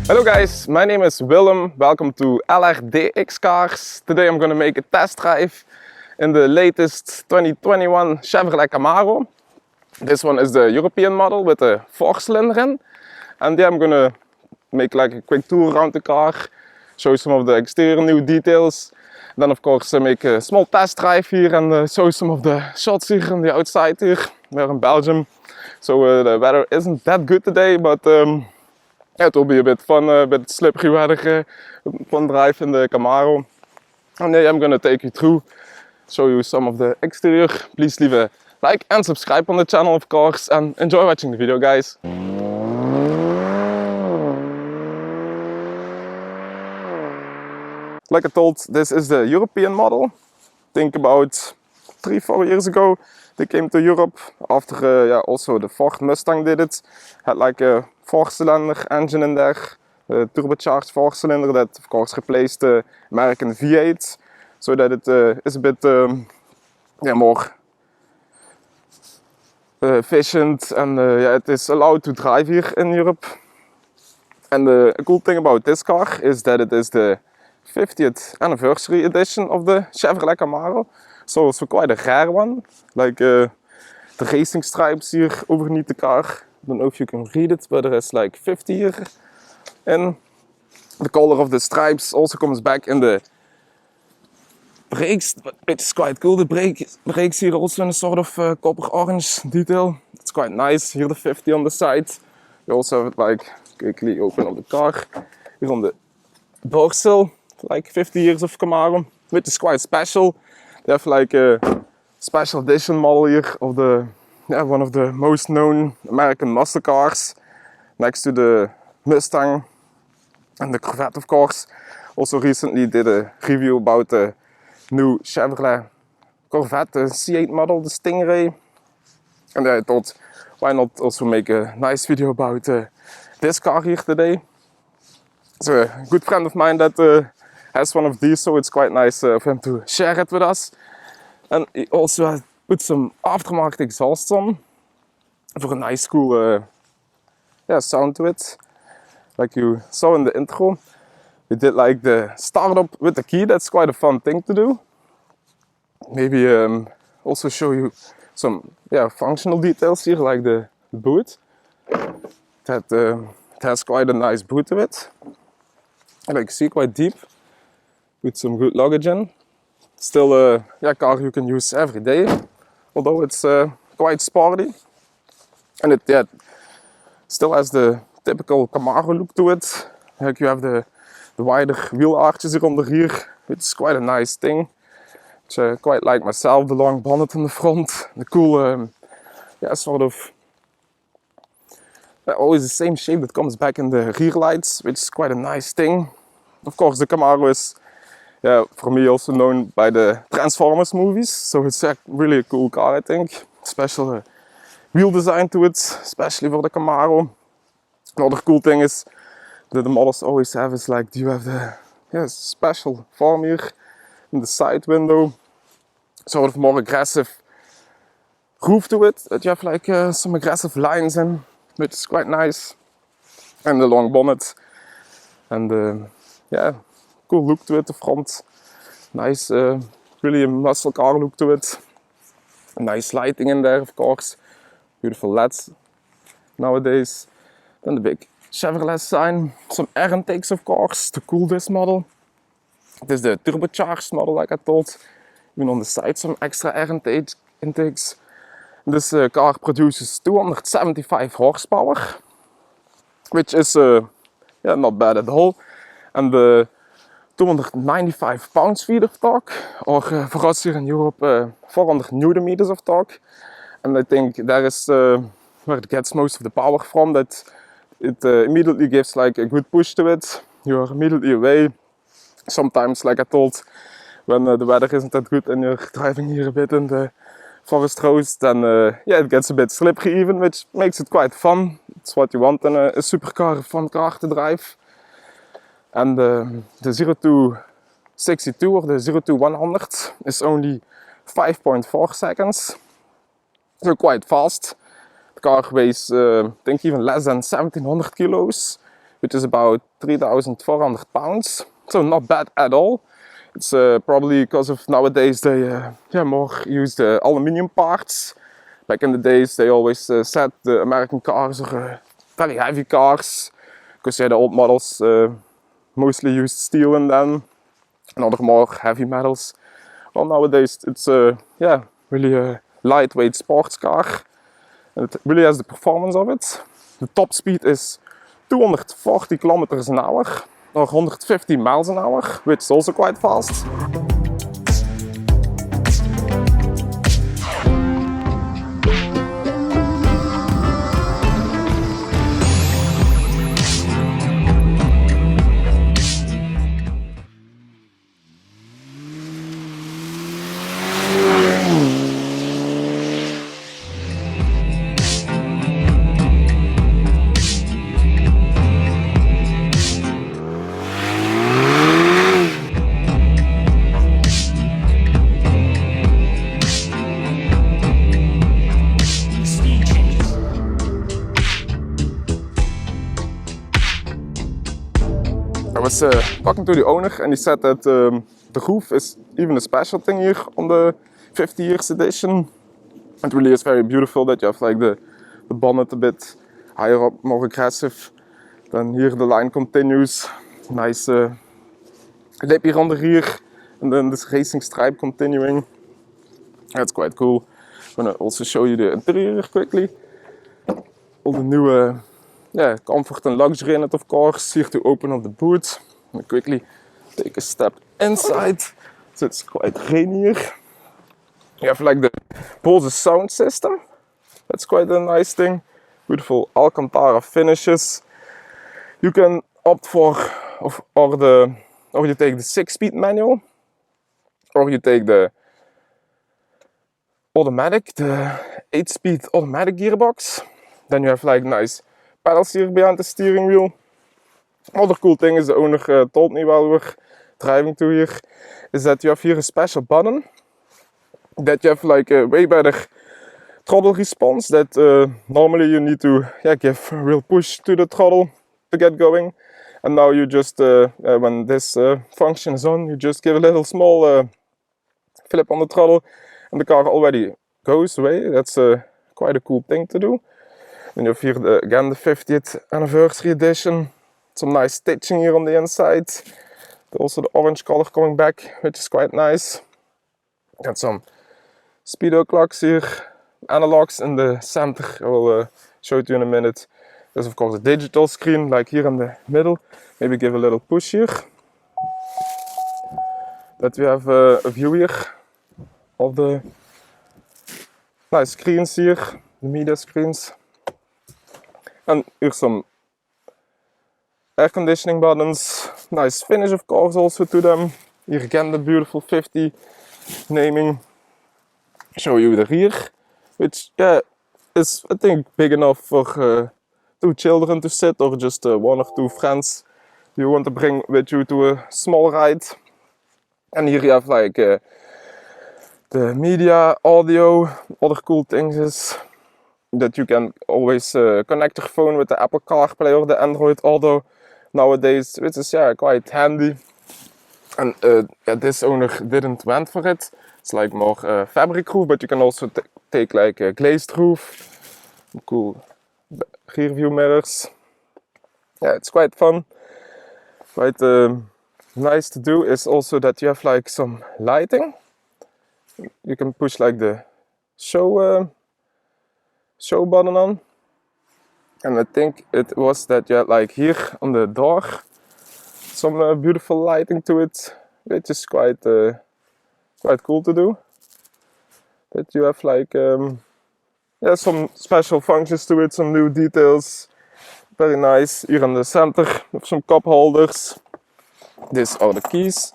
Hello guys, my name is Willem. Welcome to LRDX Cars. Today I'm going to make a test drive in the latest 2021 Chevrolet Camaro. This one is the European model with a 4-cylinder in. And yeah, I'm going to make like a quick tour around the car, show some of the exterior new details. Then of course make a small test drive here and show some of the shots here on the outside here. We're in Belgium, so the weather isn't that good today, but yeah, it will be a bit fun, a bit slippery weather, fun drive in the Camaro. And yeah, I'm gonna take you through, show you some of the exterior. Please leave a like and subscribe on the channel of course, and enjoy watching the video guys. Like I told, this is the European model. Think about 3-4 years ago they came to Europe after yeah, also the Ford Mustang did it. Had like a 4-cylinder engine in there, a turbocharged 4-cylinder that of course replaced the American V8, so that it is a bit yeah, more efficient, and yeah, it is allowed to drive here in Europe. And the cool thing about this car is that it is the 50th anniversary edition of the Chevrolet Camaro, so it's quite a rare one. Like the racing stripes here underneath the car, I don't know if you can read it, but there is like 50 here. And the color of the stripes also comes back in the brakes, which is quite cool. The brakes here also in a sort of copper orange detail. It's quite nice. Here the 50 on the side. You also have it like quickly open up the car. Here on the door sill, like 50 years of Camaro, which is quite special. They have like a special edition model here of the one of the most known American muscle cars, next to the Mustang and the Corvette of course. Also recently did a review about the new Chevrolet Corvette, the C8 model, the Stingray. And I thought, why not also make a nice video about this car here today. It's a good friend of mine that has one of these, so it's quite nice of him to share it with us. And he also has put some aftermarket exhausts on for a nice cool yeah, sound to it. Like you saw in the intro, we did like the startup with the key. That's quite a fun thing to do. Maybe also show you some functional details here, like the boot. That it has quite a nice boot to it. And like you see, quite deep, with some good luggage in. Still a car you can use every day, although it's quite sporty. And it still has the typical Camaro look to it. Like you have the wider wheel arches here under here, which is quite a nice thing. Which I quite like myself, the long bonnet in the front, the cool, sort of, always the same shape that comes back in the rear lights, which is quite a nice thing. Of course, the Camaro is, for me, also known by the Transformers movies, so it's really a cool car, I think. Special wheel design to it, especially for the Camaro. Another cool thing is that the models always have is like, you have the special form here in the side window, sort of more aggressive roof to it, that you have like some aggressive lines in, which is quite nice. And the long bonnet, and cool look to it, the front. Nice, really a muscle car look to it. Nice lighting in there, of course. Beautiful LEDs nowadays. Then the big Chevrolet sign. Some air intakes, of course, to cool this model. It is the turbocharged model, like I told. Even on the side, some extra air intakes. This car produces 275 horsepower, which is not bad at all. And 295 pounds-feet of torque, or for us here in Europe, 400 newton meters of torque. And I think that is where it gets most of the power from, that it immediately gives like a good push to it. You're immediately away. Sometimes, like I told, when the weather isn't that good and you're driving here a bit in the forest roads, then it gets a bit slippery even, which makes it quite fun. It's what you want in a supercar, a fun car to drive. And the 0 to 62 or the 0 to 100 is only 5.4 seconds. So quite fast. The car weighs, I think, even less than 1700 kilos, which is about 3,400 pounds, so not bad at all. It's probably because of nowadays they more use the aluminium parts. Back in the days they always said the American cars are very heavy cars, because the old models mostly used steel in them and other more heavy metals. Well, nowadays it's really a lightweight sports car, and it really has the performance of it. The top speed is 240 kilometers an hour or 150 miles an hour, which is also quite fast. I was talking to the owner, and he said that the roof is even a special thing here on the 50 years edition. It really is very beautiful that you have like the bonnet a bit higher up, more aggressive. Then here the line continues, nice lip here under here, and then this racing stripe continuing. That's quite cool. I'm gonna also show you the interior quickly. All the new comfort and luxury in it, of course. Here to open up the boot. I'm gonna quickly take a step inside. So it's quite rainy here. You have like the Bose sound system. That's quite a nice thing. Beautiful Alcantara finishes. You can opt for, or you take the 6-speed manual, or you take the automatic, the 8-speed automatic gearbox. Then you have like nice pedals here behind the steering wheel. Other cool thing is, the owner told me while we were driving to here, is that you have here a special button that you have like a way better throttle response. That normally you need to give a real push to the throttle to get going, and now you just when this function is on, you just give a little small flip on the throttle and the car already goes away. That's quite a cool thing to do. Then you have here again the 50th anniversary edition. Some nice stitching here on the inside. Also the orange color coming back, which is quite nice. Got some speedo clocks here, analogs in the center. I will show it to you in a minute. There's of course a digital screen, like here in the middle. Maybe give a little push here. That we have a view here of the nice screens here, the media screens. And here's some air conditioning buttons. Nice finish of course also to them. Here again the beautiful 50 naming. Show you the rear, which is I think big enough for 2 children to sit, or just 1 or 2 friends you want to bring with you to a small ride. And here you have like the media, audio. Other cool things is that you can always connect your phone with the Apple CarPlay or the Android Auto nowadays, which is quite handy. And this owner didn't went for it. It's like more fabric roof, but you can also take like a glazed roof. Cool rear view mirrors. Yeah, it's quite fun. Quite nice to do is also that you have like some lighting. You can push like the show button on, and I think it was that you had like here on the door some beautiful lighting to it, which is quite cool to do. That you have like some special functions to it, some new details. Very nice. Here in the center with some cup holders. These are the keys,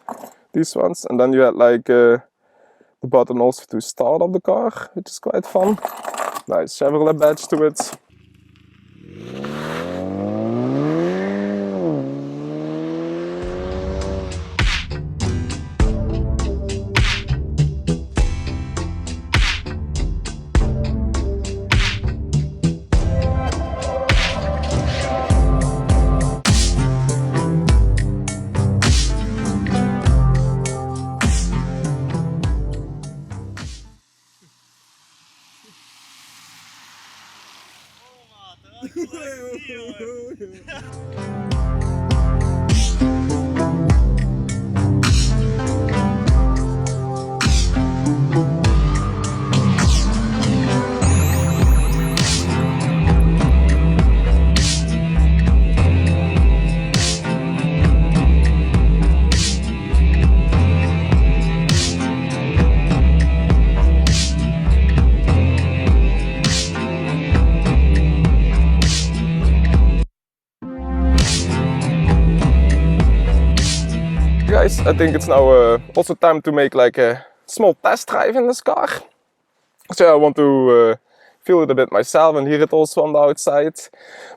these ones, and then you had like the button also to start up the car, which is quite fun. Nice Chevrolet badge to it. Guys, I think it's now also time to make like a small test drive in this car. So I want to feel it a bit myself and hear it also on the outside.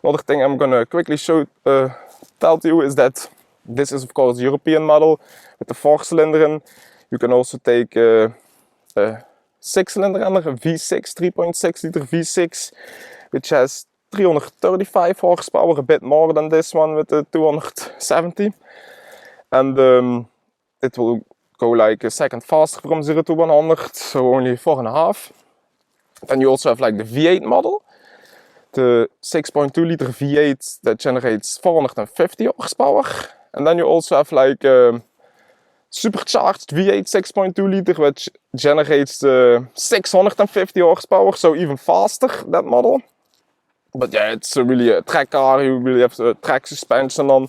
Another thing I'm gonna quickly tell to you is that this is of course a European model with the 4-cylinder in. You can also take a 6-cylinder in, a V6, 3.6 liter V6, which has 335 horsepower, a bit more than this one with the 270. And it will go like a second faster from 0 to 100, so only 4.5. Then you also have like the V8 model, the 6.2 liter V8 that generates 450 horsepower. And then you also have like supercharged V8 6.2 liter, which generates 650 horsepower, so even faster, that model. But yeah, it's really a track car, you really have the track suspension on.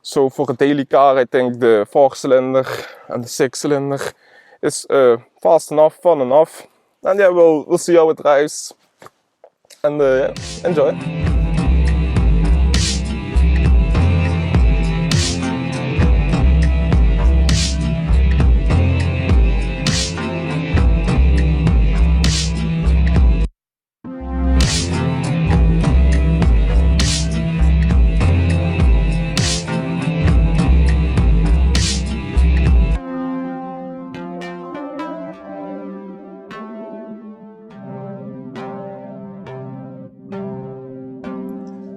So for a daily car, I think the 4-cylinder and the 6-cylinder is fast enough, fun enough. And yeah, we'll see how it drives. And yeah, enjoy.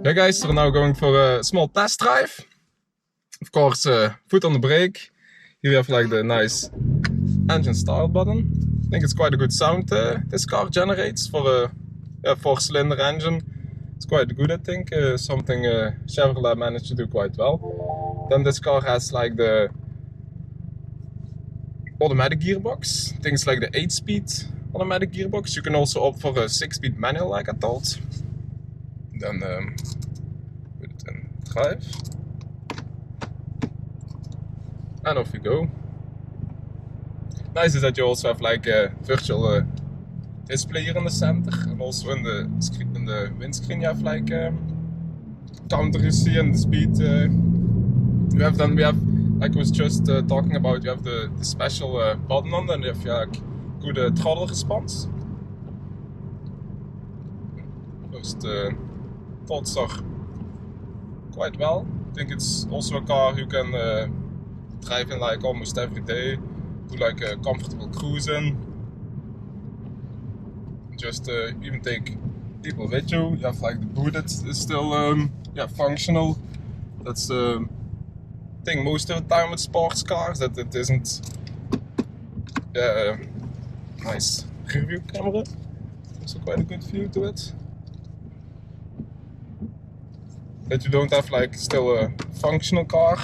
Yeah guys, we're now going for a small test drive. Of course, foot on the brake. Here we have like the nice engine start button. I think it's quite a good sound this car generates for a 4-cylinder engine. It's quite good, I think, something Chevrolet managed to do quite well. Then this car has like the automatic gearbox, things like the 8-speed automatic gearbox. You can also opt for a 6-speed manual like I thought. Then put it in drive. And off we go. Nice is that you also have like a virtual display here in the center, and also in the windscreen you have like counter you see and the speed. We have like I was just talking about, you have the special button on, and you have like good throttle response. First thoughts are quite well. I think it's also a car you can drive in like almost every day, do like a comfortable cruise in. Just even take people with you. You have like the boot that is still functional. That's the thing most of the time with sports cars, that it isn't nice review camera. Also quite a good view to it. That you don't have like still a functional car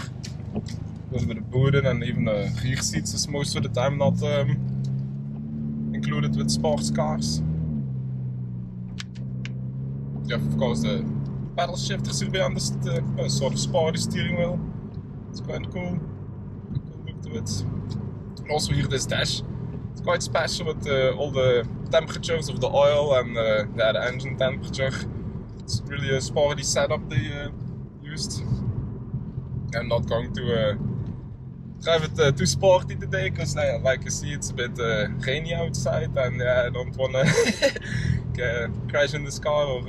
with a boot in, and even the rear seats is most of the time not included with sports cars. You have of course the paddle shifters here behind the sort of sporty steering wheel. It's quite cool. A cool look to it. And also here this dash. It's quite special with all the temperatures of the oil and the engine temperature. It's really a sporty setup they used. I'm not going to drive it too sporty today, because like you see, it's a bit rainy outside, and I don't want to crash in this car or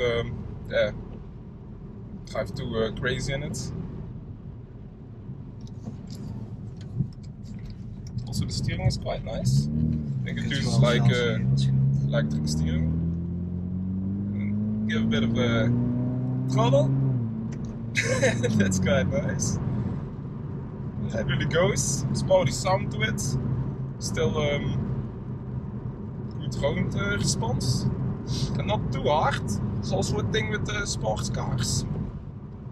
drive too crazy in it. Also the steering is quite nice. I think it uses like electric steering. Give a bit of a throttle. That's quite nice. It really goes. Sporty sound to it. Still good round response. And not too hard. It's also a thing with sports cars.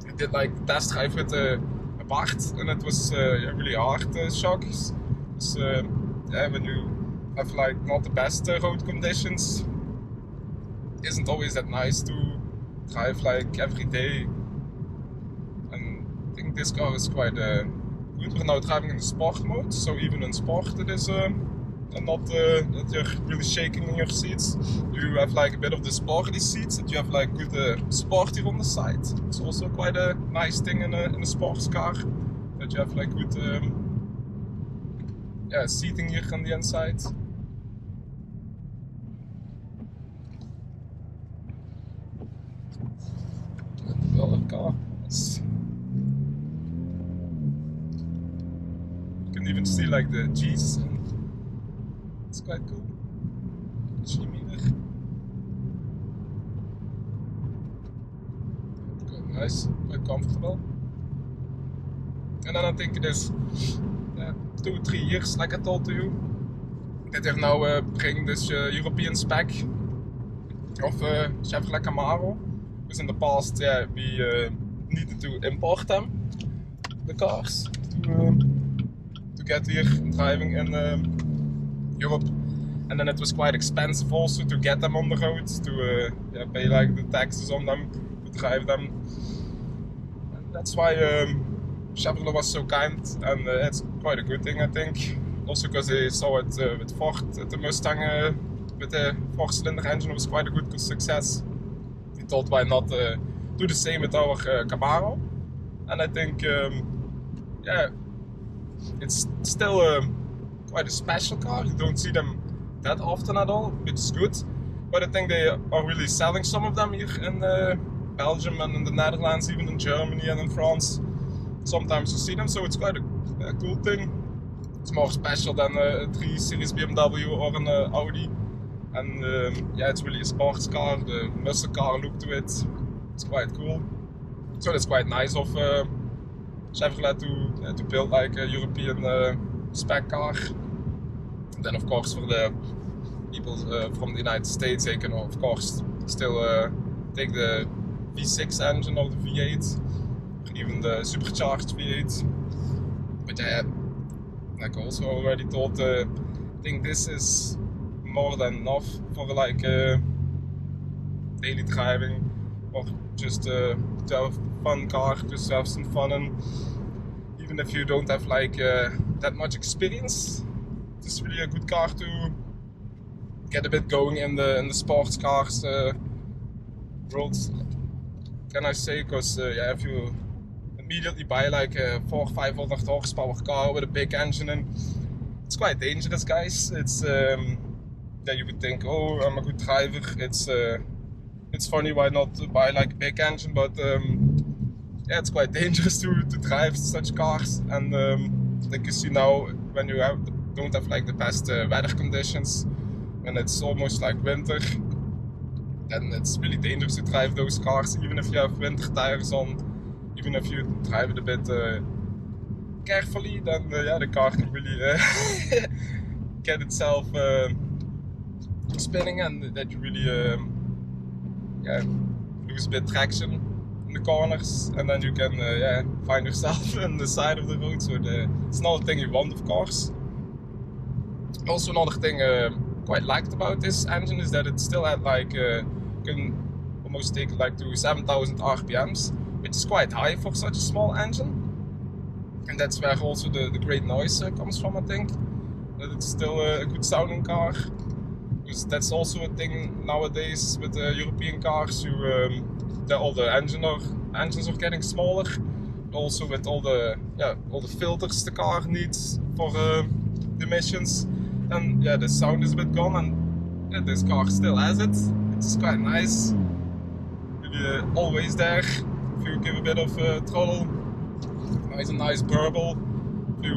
I did like the test drive with a Bart, and it was really hard shocks. So when you have like not the best road conditions, it isn't always that nice to drive like every day. And I think this car is quite good. We're now driving in the sport mode, so even in sport it is not that you're really shaking in your seats. You have like a bit of the sporty seats, that you have like good sport here on the side. It's also quite a nice thing in a sports car, that you have like good seating here on the inside. Well, a car. You can even see like the G's. It's quite cool. Quite nice, quite comfortable. And then I think it is 2 or 3 years, like I told you, that they're now bringing this European spec of Chevrolet Camaro. Because in the past, we needed to import them, the cars, to get here driving in Europe, and then it was quite expensive also to get them on the road, to pay like the taxes on them, to drive them. And that's why Chevrolet was so kind, and it's quite a good thing, I think. Also because they saw it with Ford, the Mustang with the 4-cylinder engine was quite a good success. They thought why not do the same with our Camaro, and I think it's still quite a special car. You don't see them that often at all, which is good. But I think they are really selling some of them here in Belgium and in the Netherlands, even in Germany and in France. Sometimes you see them, so it's quite a cool thing. It's more special than a 3 Series BMW or an Audi. And it's really a sports car, the muscle car look to it. It's quite cool. So it's quite nice of Chevrolet to build like a European spec car. And then of course for the people from the United States, they can of course still take the V6 engine or the V8, or even the supercharged V8. But like I also already told, I think this is more than enough for like daily driving, or just to have a fun car, just to have some fun. And even if you don't have like that much experience, it's really a good car to get a bit going in the sports cars world, can I say? Because if you immediately buy like a 400-500 horsepower car with a big engine, and it's quite dangerous, guys. It's you would think, oh, I'm a good driver. It's funny, why not buy like a big engine? But it's quite dangerous to drive such cars. And like you see now, when you don't have like the best weather conditions, when it's almost like winter, then it's really dangerous to drive those cars, even if you have winter tires on. Even if you drive it a bit carefully, then the car can really get itself spinning, and that you really lose a bit traction in the corners, and then you can find yourself on the side of the road. So it's another thing you want, of course. Also another thing quite liked about this engine is that it still had like can almost take it like to 7,000 RPMs, which is quite high for such a small engine. And that's where also the great noise comes from, I think. That it's still a good sounding car. Because that's also a thing nowadays with European cars. All the engines are getting smaller. Also with all the filters the car needs for the emissions. And the sound is a bit gone, and this car still has it. It's quite nice. Really always there. If you give a bit of throttle, a nice burble. If you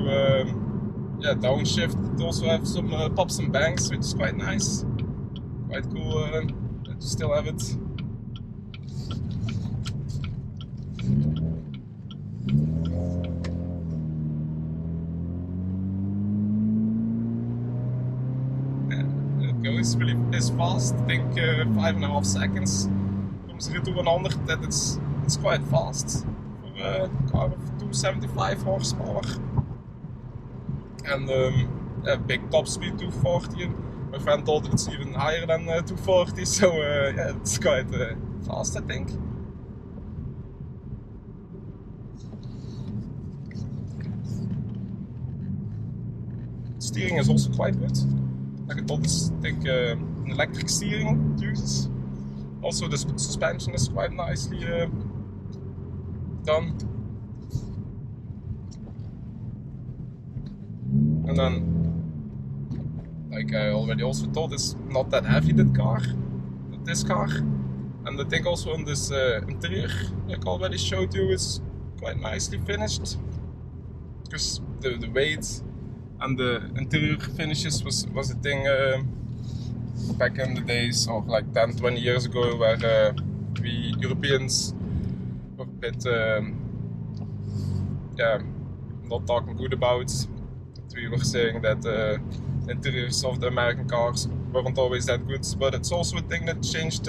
downshift, it also have some pops and bangs, which is quite nice. Quite cool that you still have it. It goes really fast. I think 5.5 seconds to 100 that it's quite fast for a car of 275 horsepower. And big top speed 240. My friend told that it's even higher than 240, so yeah, it's quite fast, I think. Steering is also quite good. Like I told, I think an electric steering it uses. Also, the suspension is quite nicely done. And then, like I already also told, it's not that heavy, this car. And I think also in this interior, like I already showed you, is quite nicely finished. Because the weight and the interior finishes was a thing back in the days of like 10-20 years ago, where we Europeans were a bit not talking good about. We were saying that the interiors of the American cars weren't always that good, but it's also a thing that changed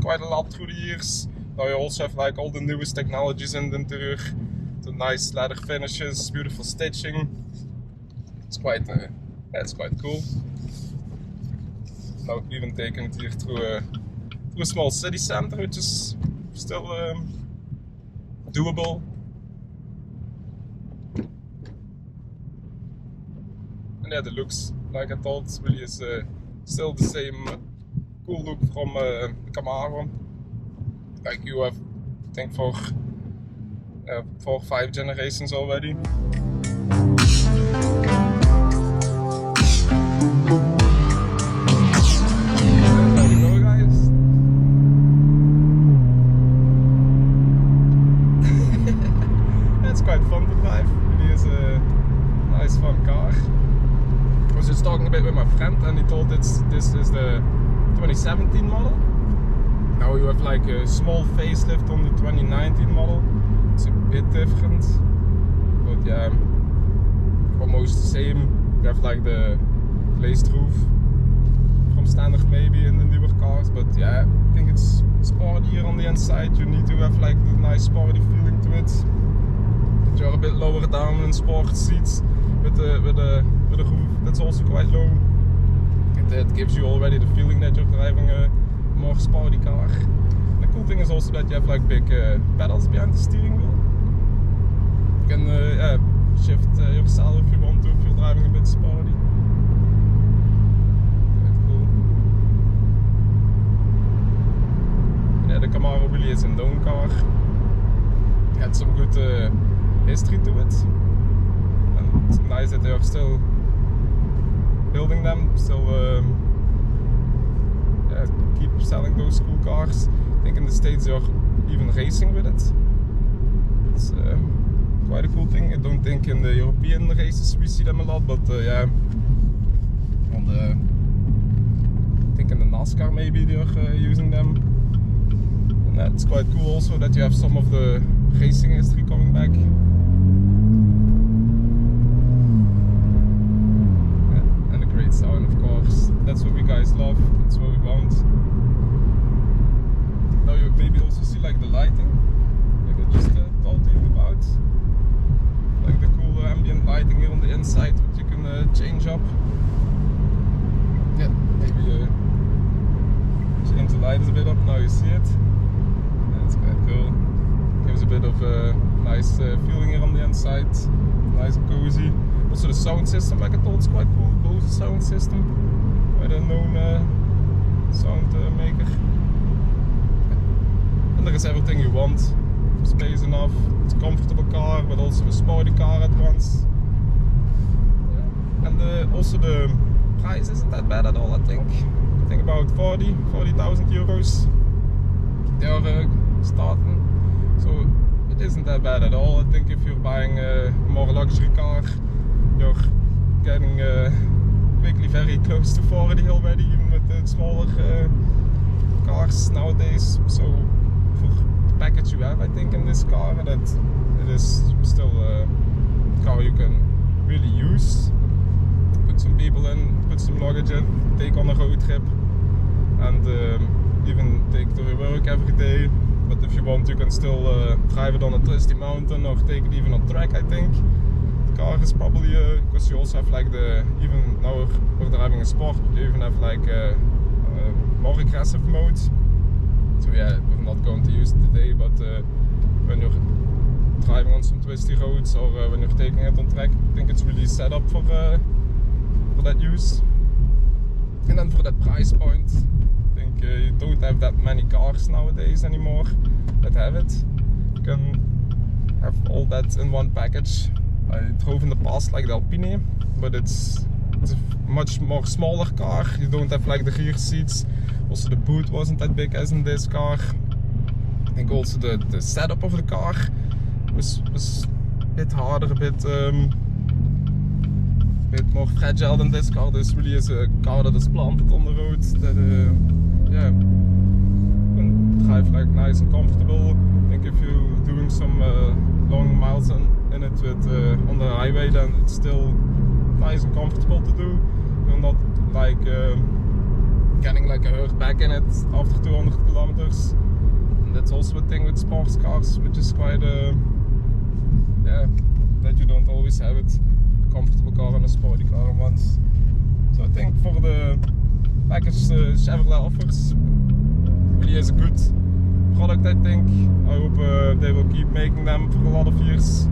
quite a lot through the years. Now you also have like all the newest technologies in the interior, the nice leather finishes, beautiful stitching. It's quite cool. Now we've even taken it here through a small city center, which is still doable. And yeah, the looks, like I told, really is still the same cool look from the Camaro. Like you have, I think, for 4 or 5 generations already. There we go, guys. It's quite fun to drive. Really is a nice, fun car. I was just talking a bit with my friend, and he told this is the 2017 model. Now you have like a small facelift on the 2019 model. It's a bit different, but yeah, almost the same. You have like the glazed roof from standard maybe in the newer cars, but yeah, I think it's sportier on the inside. You need to have like the nice sporty feeling to it. But you're a bit lower down in sport seats with the roof that's also quite low. It gives you already the feeling that you're driving a more sporty car. The cool thing is also that you have like big pedals behind the steering wheel. You can shift yourself if you want to, if you're driving a bit sporty. Quite cool. Yeah, the Camaro really is a known car. It had some good history to it. And it's nice that they are still building them, still keep selling those cool cars. I think in the States they are even racing with it. It's quite a cool thing. I don't think in the European races we see them a lot, but yeah, on the, I think in the NASCAR maybe they are using them. And it's quite cool also that you have some of the racing history coming back. And a great sound, of course. That's what we guys love. That's what we want. Now you maybe also see like the lighting, like I just told you about. Like the cool ambient lighting here on the inside, which you can change up. Yeah, maybe change the lights a bit up. Now you see it. That's quite cool. Gives a bit of a nice feeling here on the inside. Nice and cozy. Also the sound system, like I told, is quite cool. Bose sound system, quite a known sound maker. And there is everything you want. Space enough. It's a comfortable car, but also a sporty car at once. Yeah. And also the price isn't that bad at all, I think. I think about 40,000 euros. They are starting. So it isn't that bad at all. I think if you're buying a more luxury car, you're getting quickly very close to 40 already, even with the smaller cars nowadays. So for the package you have, I think, in this car, that it is still a car you can really use. Put some people in, put some luggage in, take on a road trip, and even take it to your work every day. But if you want, you can still drive it on a twisty mountain or take it even on track, I think. The car is probably, because you also have like even now we're driving a sport, but you even have like a more aggressive mode. So yeah, we're not going to use it today, but when you're driving on some twisty roads or when you're taking it on track, I think it's really set up for that use. And then for that price point, I think you don't have that many cars nowadays anymore that have it. You can have all that in one package. I drove in the past like the Alpine, but it's a much more smaller car. You don't have like the rear seats. Also the boot wasn't that big as in this car. I think also the setup of the car was a bit harder, a bit more fragile than this car. This really is a car that is planted on the road, that yeah, can drive like nice and comfortable. I think if you're doing some long miles in it with on the highway, then it's still nice and comfortable to do. You're not like getting like a hurt back in it after 200 kilometers. And that's also a thing with sports cars, which is quite yeah, that you don't always have it. Comfortable car and a sporty car at once. So I think for the package Chevrolet offers, really is a good product. I think. I hope they will keep making them for a lot of years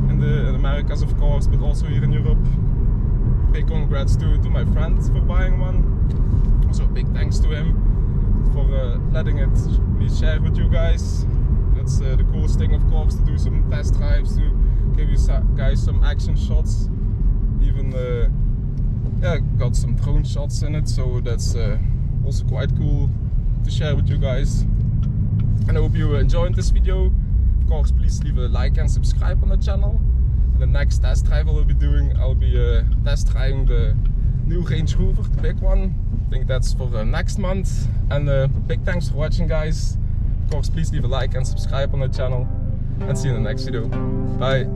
in the Americas, of course, but also here in Europe. Big congrats to my friend for buying one. Also big thanks to him for letting me share with you guys. That's the coolest thing, of course, to do some test drives, to give you guys some action shots. Even yeah, got some drone shots in it, so that's also quite cool to share with you guys. And I hope you enjoyed this video. Of course, please leave a like and subscribe on the channel. In the next test drive I'll be doing, I'll be test driving the new Range Rover, the big one. I think that's for next month. And big thanks for watching, guys. Of course, please leave a like and subscribe on the channel. And see you in the next video. Bye.